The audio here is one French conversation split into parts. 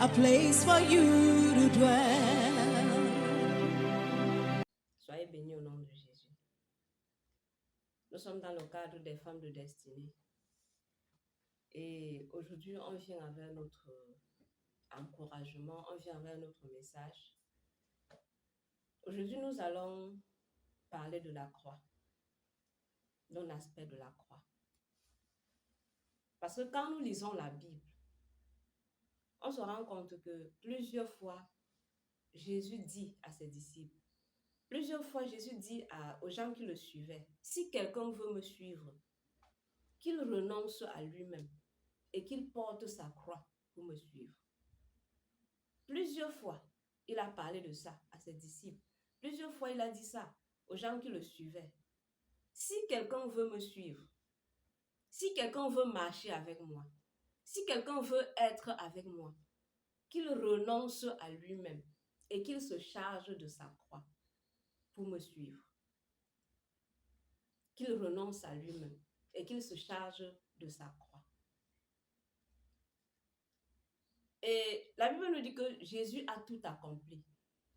a place for you to dwell. Soyez bénis au nom de Jésus. Nous sommes dans le cadre des femmes de destinée. Et aujourd'hui, on vient avec notre encouragement, on vient avec notre message. Aujourd'hui, nous allons parler de la croix, d'un aspect de la croix. Parce que quand nous lisons la Bible, on se rend compte que plusieurs fois, Jésus dit à ses disciples, plusieurs fois Jésus dit aux gens qui le suivaient, si quelqu'un veut me suivre, qu'il renonce à lui-même et qu'il porte sa croix pour me suivre. Plusieurs fois, il a parlé de ça à ses disciples. Plusieurs fois, il a dit ça aux gens qui le suivaient. Si quelqu'un veut me suivre, si quelqu'un veut marcher avec moi, si quelqu'un veut être avec moi, qu'il renonce à lui-même et qu'il se charge de sa croix pour me suivre. Qu'il renonce à lui-même et qu'il se charge de sa croix. Et la Bible nous dit que Jésus a tout accompli.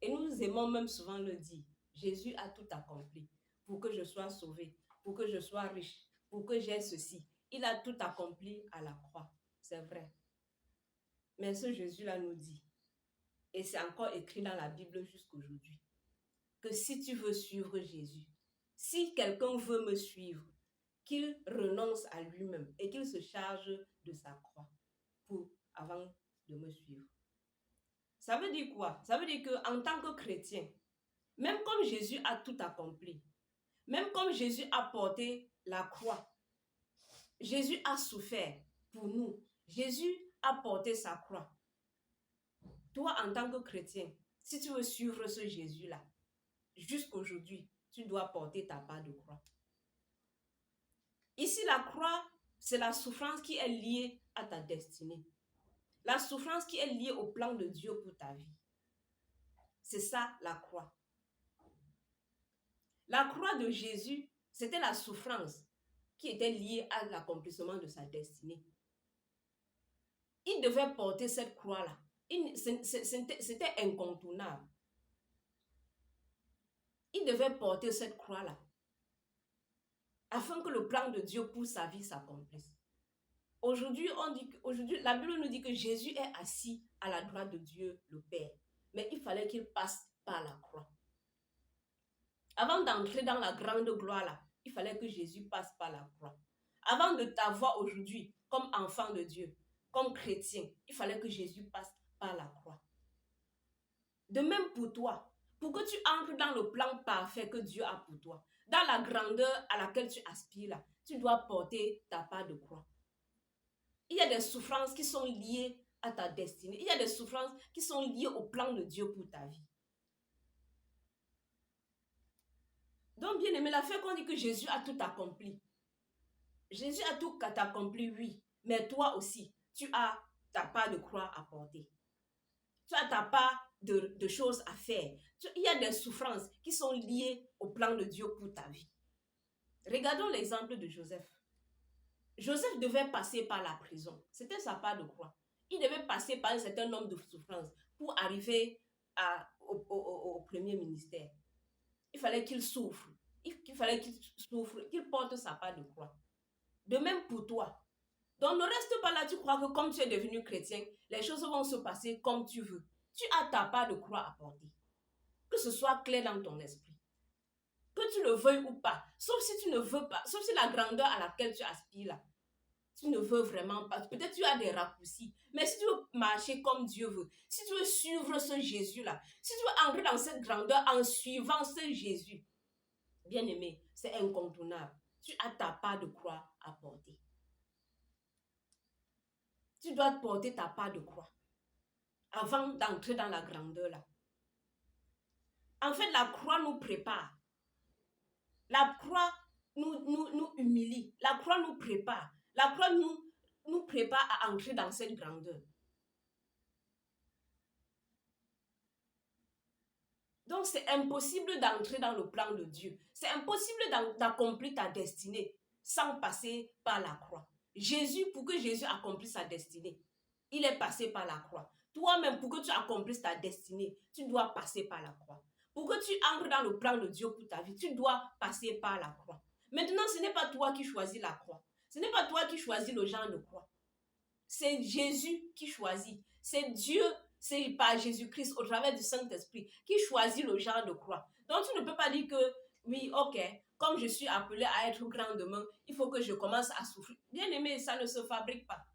Et nous aimons même souvent le dire. Jésus a tout accompli pour que je sois sauvé, pour que je sois riche, pour que j'aie ceci. Il a tout accompli à la croix. C'est vrai. Mais ce Jésus-là nous dit, et c'est encore écrit dans la Bible jusqu'aujourd'hui, que si tu veux suivre Jésus, si quelqu'un veut me suivre, qu'il renonce à lui-même et qu'il se charge de sa croix avant de me suivre. Ça veut dire quoi? Ça veut dire qu'en tant que chrétien, même comme Jésus a tout accompli, même comme Jésus a porté la croix, Jésus a souffert pour nous, Jésus a porté sa croix. Toi, en tant que chrétien, si tu veux suivre ce Jésus-là, jusqu'aujourd'hui, tu dois porter ta part de croix. Ici, la croix, c'est la souffrance qui est liée à ta destinée. La souffrance qui est liée au plan de Dieu pour ta vie. C'est ça, la croix. La croix de Jésus, c'était la souffrance qui était liée à l'accomplissement de sa destinée. Il devait porter cette croix-là. C'était incontournable. Il devait porter cette croix-là afin que le plan de Dieu pour sa vie s'accomplisse. Aujourd'hui, la Bible nous dit que Jésus est assis à la droite de Dieu, le Père. Mais il fallait qu'il passe par la croix. Avant d'entrer dans la grande gloire là, il fallait que Jésus passe par la croix. Avant de t'avoir aujourd'hui comme enfant de Dieu, comme chrétien, il fallait que Jésus passe par la croix. De même pour toi, pour que tu entres dans le plan parfait que Dieu a pour toi, dans la grandeur à laquelle tu aspires là, tu dois porter ta part de croix. Il y a des souffrances qui sont liées à ta destinée. Il y a des souffrances qui sont liées au plan de Dieu pour ta vie. Donc, bien aimé, la fait qu'on dit que Jésus a tout accompli. Jésus a tout accompli, oui. Mais toi aussi, tu as ta part de croix à porter. Tu as ta part de choses à faire. Il y a des souffrances qui sont liées au plan de Dieu pour ta vie. Regardons l'exemple de Joseph. Joseph devait passer par la prison. C'était sa part de croix. Il devait passer par un certain nombre de souffrances pour arriver au premier ministère. Il fallait qu'il souffre. Qu'il porte sa part de croix. De même pour toi. Donc ne reste pas là, tu crois que comme tu es devenu chrétien, les choses vont se passer comme tu veux. Tu as ta part de croix à porter. Que ce soit clair dans ton esprit. Que tu le veuilles ou pas. Sauf si tu ne veux pas. Sauf si la grandeur à laquelle tu aspires là, tu ne veux vraiment pas. Peut-être tu as des raccourcis. Mais si tu veux marcher comme Dieu veut, si tu veux suivre ce Jésus-là, si tu veux entrer dans cette grandeur en suivant ce Jésus, bien aimé, c'est incontournable. Tu as ta part de croix à porter. Tu dois porter ta part de croix avant d'entrer dans la grandeur là. En fait, la croix nous prépare. La croix nous humilie. La croix nous prépare. La croix nous prépare à entrer dans cette grandeur. Donc, c'est impossible d'entrer dans le plan de Dieu. C'est impossible d'accomplir ta destinée sans passer par la croix. Pour que Jésus accomplisse sa destinée, il est passé par la croix. Toi-même, pour que tu accomplisses ta destinée, tu dois passer par la croix. Pour que tu entres dans le plan de Dieu pour ta vie, tu dois passer par la croix. Maintenant, ce n'est pas toi qui choisis la croix. Ce n'est pas toi qui choisis le genre de croix. C'est Jésus qui choisit. C'est Dieu, c'est par Jésus-Christ, au travers du Saint-Esprit, qui choisit le genre de croix. Donc, tu ne peux pas dire que, oui, ok, comme je suis appelé à être grand demain, il faut que je commence à souffrir. Bien aimé, ça ne se fabrique pas.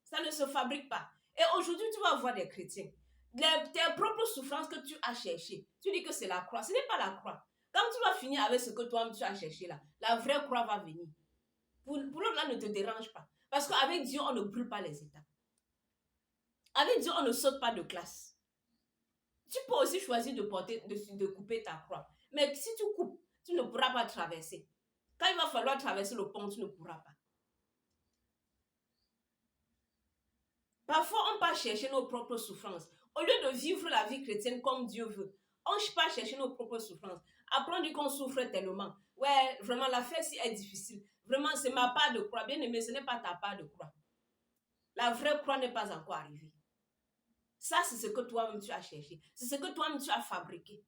Ça ne se fabrique pas. Et aujourd'hui, tu vas voir des chrétiens. Tes propres souffrances que tu as cherchées, tu dis que c'est la croix. Ce n'est pas la croix. Quand tu vas finir avec ce que toi-même tu as cherché là, la vraie croix va venir. Pour l'autre là, ne te dérange pas. Parce qu'avec Dieu, on ne brûle pas les étapes. Avec Dieu, on ne saute pas de classe. Tu peux aussi choisir de couper ta croix. Mais si tu coupes, tu ne pourras pas traverser. Quand il va falloir traverser le pont, tu ne pourras pas. Parfois, on part chercher nos propres souffrances. Au lieu de vivre la vie chrétienne comme Dieu veut, on part chercher nos propres souffrances. Après, on dit qu'on souffre tellement. Ouais, vraiment, l'affaire ci est difficile. Vraiment, c'est ma part de croix. Bien aimé, ce n'est pas ta part de croix. La vraie croix n'est pas encore arrivée. Ça, c'est ce que toi-même tu as cherché. C'est ce que toi-même tu as fabriqué.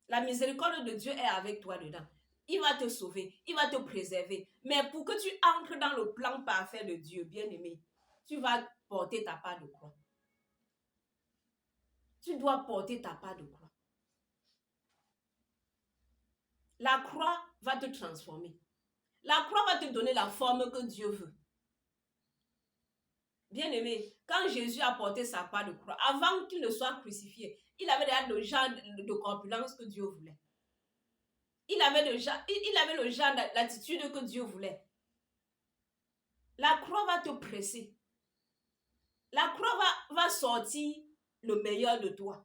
La miséricorde de Dieu est avec toi dedans. Il va te sauver, il va te préserver. Mais pour que tu entres dans le plan parfait de Dieu, bien-aimé, tu vas porter ta part de croix. Tu dois porter ta part de croix. La croix va te transformer. La croix va te donner la forme que Dieu veut. Bien-aimé, quand Jésus a porté sa part de croix, avant qu'il ne soit crucifié, il avait déjà le genre de corpulence que Dieu voulait. Il avait le genre d'attitude que Dieu voulait. La croix va te presser. La croix va sortir le meilleur de toi.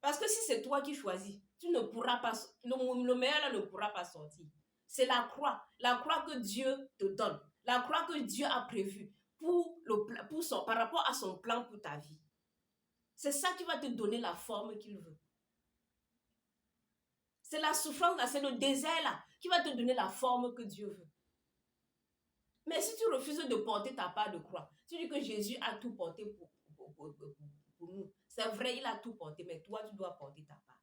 Parce que si c'est toi qui choisis, tu ne pourras pas, le meilleur là ne pourra pas sortir. C'est la croix que Dieu te donne, la croix que Dieu a prévue par rapport à son plan pour ta vie. C'est ça qui va te donner la forme qu'il veut. C'est la souffrance là, c'est le désert là qui va te donner la forme que Dieu veut. Mais si tu refuses de porter ta part de croix, tu dis que Jésus a tout porté pour nous. C'est vrai, il a tout porté, mais toi, tu dois porter ta part.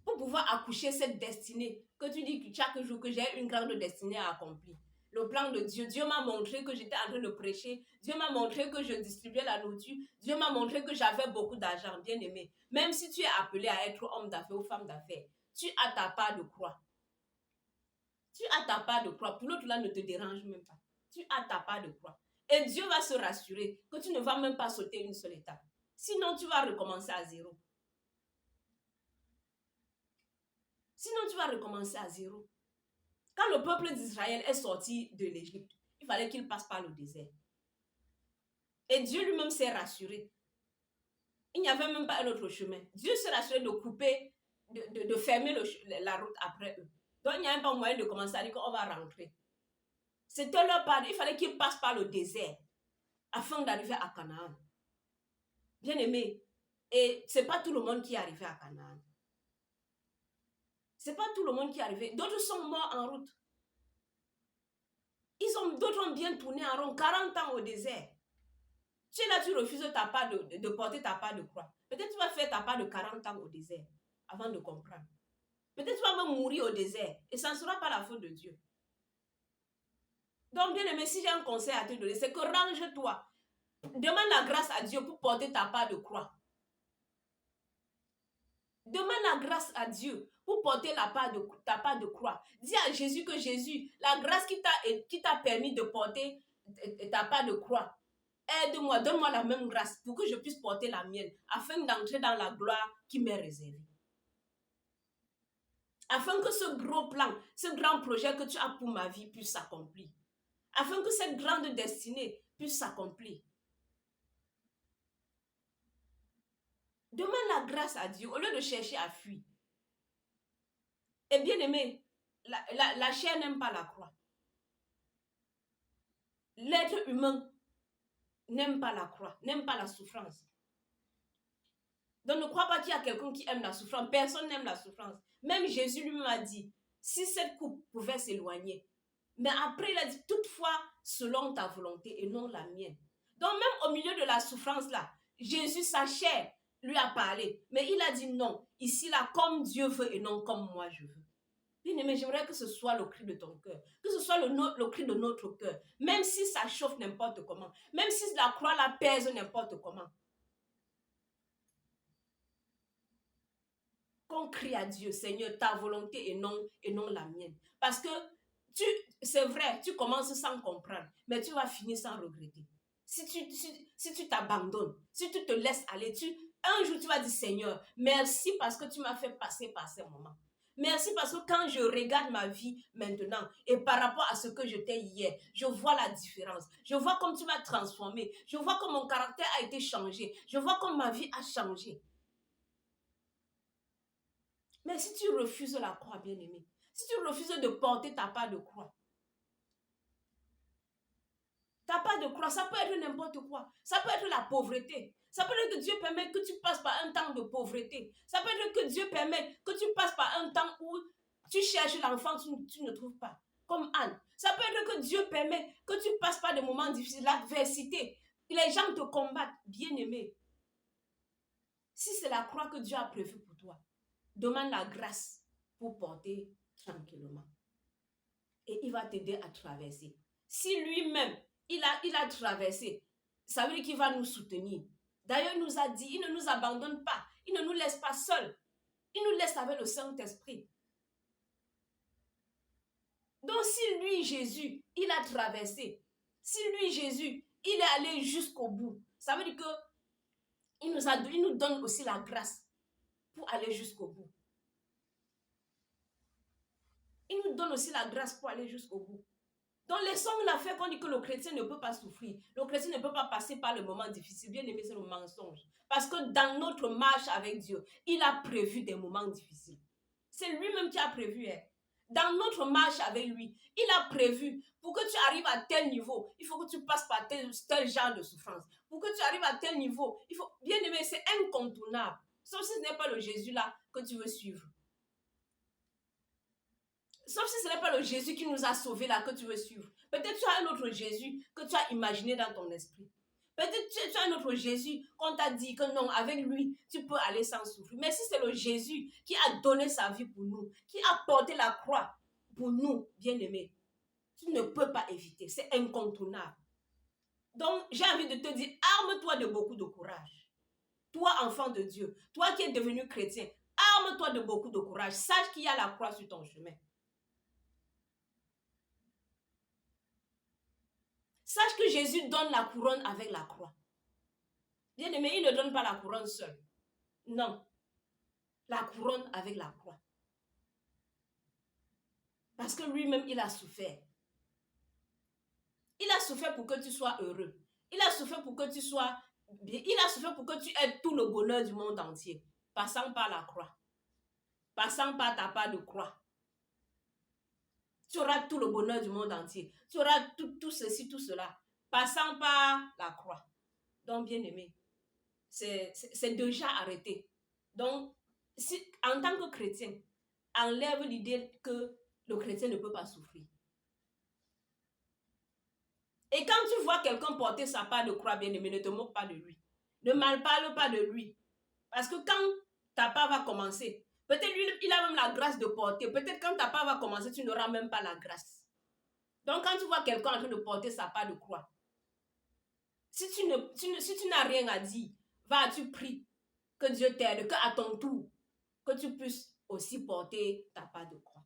Pour pouvoir accoucher cette destinée, que tu dis que chaque jour que j'ai une grande destinée à accomplir. Le plan de Dieu. Dieu m'a montré que j'étais en train de prêcher. Dieu m'a montré que je distribuais la nourriture. Dieu m'a montré que j'avais beaucoup d'argent, bien aimé. Même si tu es appelé à être homme d'affaires ou femme d'affaires, tu as ta part de croix. Tu as ta part de croix. Pour l'autre là, ne te dérange même pas. Tu as ta part de croix. Et Dieu va se rassurer que tu ne vas même pas sauter une seule étape. Sinon, tu vas recommencer à zéro. Sinon, tu vas recommencer à zéro. Quand le peuple d'Israël est sorti de l'Égypte, il fallait qu'il passe par le désert. Et Dieu lui-même s'est rassuré. Il n'y avait même pas un autre chemin. Dieu s'est rassuré de couper, de fermer la route après eux. Donc, il n'y a même pas moyen de commencer à dire qu'on va rentrer. C'était leur part. Il fallait qu'ils passent par le désert afin d'arriver à Canaan. Bien aimé. Et ce n'est pas tout le monde qui est arrivé à Canaan. Ce n'est pas tout le monde qui est arrivé. D'autres sont morts en route. D'autres ont bien tourné en rond, 40 ans au désert. Tu es là, tu refuses de porter ta part de croix. Peut-être tu vas faire ta part de 40 ans au désert avant de comprendre. Peut-être tu vas même mourir au désert et ça ne sera pas la faute de Dieu. Donc, bien aimé, si j'ai un conseil à te donner, c'est que range-toi. Demande la grâce à Dieu pour porter ta part de croix. Demande la grâce à Dieu pour porter ta part de croix. Dis à Jésus que Jésus, la grâce qui t'a permis de porter ta part de croix, aide-moi, donne-moi la même grâce pour que je puisse porter la mienne, afin d'entrer dans la gloire qui m'est réservée. Afin que ce gros plan, ce grand projet que tu as pour ma vie puisse s'accomplir. Afin que cette grande destinée puisse s'accomplir. Demande la grâce à Dieu au lieu de chercher à fuir. Et bien aimé, la chair n'aime pas la croix. L'être humain n'aime pas la croix, n'aime pas la souffrance. Donc ne crois pas qu'il y a quelqu'un qui aime la souffrance. Personne n'aime la souffrance. Même Jésus lui-même a dit, si cette coupe pouvait s'éloigner, Mais après, il a dit, toutefois, selon ta volonté et non la mienne. Donc même au milieu de la souffrance là, Jésus, sa chair, lui a parlé. Mais il a dit non, ici là, comme Dieu veut et non comme moi je veux. Bien-aimé, j'aimerais que ce soit le cri de ton cœur, que ce soit le cri de notre cœur, même si ça chauffe n'importe comment, même si la croix la pèse n'importe comment. Qu'on crie à Dieu, Seigneur, ta volonté et non la mienne. Parce que c'est vrai, tu commences sans comprendre, mais tu vas finir sans regretter. Si tu t'abandonnes, si tu te laisses aller, un jour tu vas dire, Seigneur, merci parce que tu m'as fait passer par ces moments. Merci parce que quand je regarde ma vie maintenant et par rapport à ce que j'étais hier, je vois la différence. Je vois comme tu m'as transformé. Je vois comme mon caractère a été changé. Je vois comme ma vie a changé. Mais si tu refuses la croix, bien-aimé, si tu refuses de porter ta part de croix, ta part de croix, ça peut être n'importe quoi. Ça peut être la pauvreté. Ça peut être que Dieu permet que tu passes par un temps de pauvreté. Ça peut être que Dieu permet que tu passes par un temps où tu cherches l'enfant, tu ne trouves pas. Comme Anne. Ça peut être que Dieu permet que tu passes par des moments difficiles, l'adversité. Les gens te combattent, bien-aimé. Si c'est la croix que Dieu a prévue pour toi, demande la grâce pour porter tranquillement. Et il va t'aider à traverser. Si lui-même, il a traversé, ça veut dire qu'il va nous soutenir. D'ailleurs, il nous a dit, il ne nous abandonne pas. Il ne nous laisse pas seuls. Il nous laisse avec le Saint-Esprit. Donc, si lui, Jésus, il a traversé, si lui, Jésus, il est allé jusqu'au bout, ça veut dire qu'il nous donne aussi la grâce pour aller jusqu'au bout. Il nous donne aussi la grâce pour aller jusqu'au bout. Donc, laissons la fait qu'on dit que le chrétien ne peut pas souffrir. Le chrétien ne peut pas passer par le moment difficile. Bien aimé, c'est le mensonge. Parce que dans notre marche avec Dieu, il a prévu des moments difficiles. C'est lui-même qui a prévu. Dans notre marche avec lui, il a prévu pour que tu arrives à tel niveau, il faut que tu passes par tel genre de souffrance. Pour que tu arrives à tel niveau, il faut... Bien aimé, c'est incontournable. Sauf si ce n'est pas le Jésus-là que tu veux suivre. Sauf si ce n'est pas le Jésus qui nous a sauvés là que tu veux suivre. Peut-être tu as un autre Jésus que tu as imaginé dans ton esprit. Peut-être tu as un autre Jésus qu'on t'a dit que non, avec lui, tu peux aller sans souffrir. Mais si c'est le Jésus qui a donné sa vie pour nous, qui a porté la croix pour nous, bien-aimés, tu ne peux pas éviter. C'est incontournable. Donc, j'ai envie de te dire, arme-toi de beaucoup de courage. Toi, enfant de Dieu, toi qui es devenu chrétien, arme-toi de beaucoup de courage. Sache qu'il y a la croix sur ton chemin. Sache que Jésus donne la couronne avec la croix. Bien-aimé, il ne donne pas la couronne seul. Non. La couronne avec la croix. Parce que lui-même, il a souffert. Il a souffert pour que tu sois heureux. Il a souffert pour que tu sois bien. Il a souffert pour que tu aies tout le bonheur du monde entier. Passant par la croix. Passant par ta part de croix. Tu auras tout le bonheur du monde entier. Tu auras tout ceci, tout cela. Passant par la croix. Donc, bien-aimé, c'est déjà arrêté. Donc, en tant que chrétien, enlève l'idée que le chrétien ne peut pas souffrir. Et quand tu vois quelqu'un porter sa part de croix, bien-aimé, ne te moque pas de lui. Ne malparle pas de lui. Parce que quand ta part va commencer, peut-être lui, il a même la grâce de porter. Peut-être quand ta part va commencer, tu n'auras même pas la grâce. Donc, quand tu vois quelqu'un en train de porter sa part de croix, si tu n'as rien à dire, tu pries que Dieu t'aide, qu'à ton tour, que tu puisses aussi porter ta part de croix.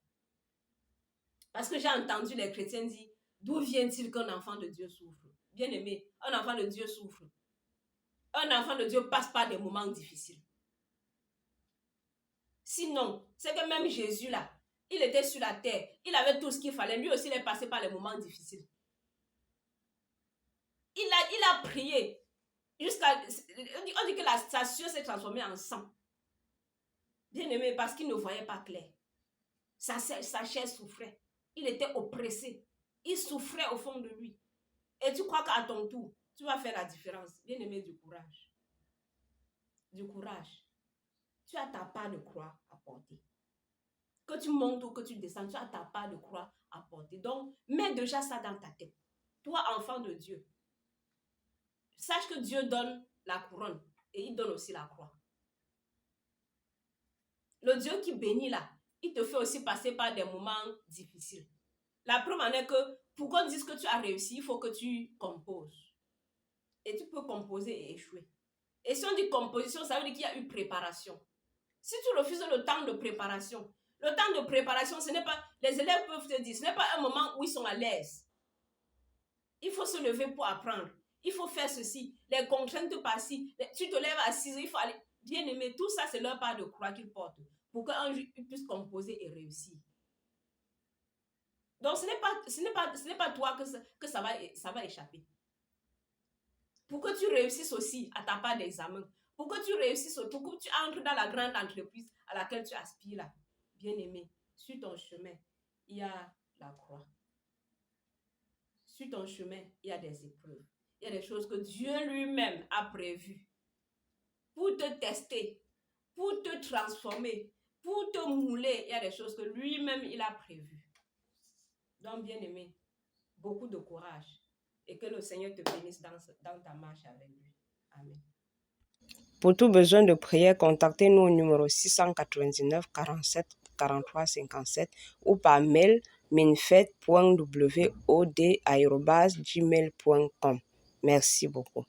Parce que j'ai entendu les chrétiens dire, d'où vient-il qu'un enfant de Dieu souffre? Bien aimé, un enfant de Dieu souffre. Un enfant de Dieu passe par des moments difficiles. Sinon, c'est que même Jésus là, il était sur la terre, il avait tout ce qu'il fallait, lui aussi il est passé par les moments difficiles. Il a prié jusqu'à... On dit que sa sueur s'est transformée en sang. Bien aimé, parce qu'il ne voyait pas clair. Sa chair souffrait. Il était oppressé. Il souffrait au fond de lui. Et tu crois qu'à ton tour, tu vas faire la différence. Bien aimé, du courage. Du courage. Tu as ta part de croix à porter. Que tu montes ou que tu descends, tu as ta part de croix à porter. Donc, mets déjà ça dans ta tête. Toi, enfant de Dieu, sache que Dieu donne la couronne et il donne aussi la croix. Le Dieu qui bénit là, il te fait aussi passer par des moments difficiles. La preuve en est que pour qu'on dise que tu as réussi, il faut que tu composes. Et tu peux composer et échouer. Et si on dit composition, ça veut dire qu'il y a eu préparation. Si tu refuses le temps de préparation, ce n'est pas, les élèves peuvent te dire, ce n'est pas un moment où ils sont à l'aise. Il faut se lever pour apprendre. Il faut faire ceci. Les contraintes par-ci. Tu te lèves à 6 heures, il faut aller. Bien aimé, tout ça, c'est leur part de croix qu'ils portent pour qu'un jour, ils puissent composer et réussir. Donc, ce n'est pas toi que ça va échapper. Pour que tu réussisses aussi à ta part d'examen. Pour que tu réussisses, pour que tu entres dans la grande entreprise à laquelle tu aspires là. Bien aimé, sur ton chemin, il y a la croix. Sur ton chemin, il y a des épreuves. Il y a des choses que Dieu lui-même a prévues pour te tester, pour te transformer, pour te mouler. Il y a des choses que lui-même, il a prévues. Donc, bien aimé, beaucoup de courage et que le Seigneur te bénisse dans ta marche avec lui. Amen. Pour tout besoin de prière, contactez-nous au numéro 699 47 43 57 ou par mail minfet.wod@gmail.com. Merci beaucoup.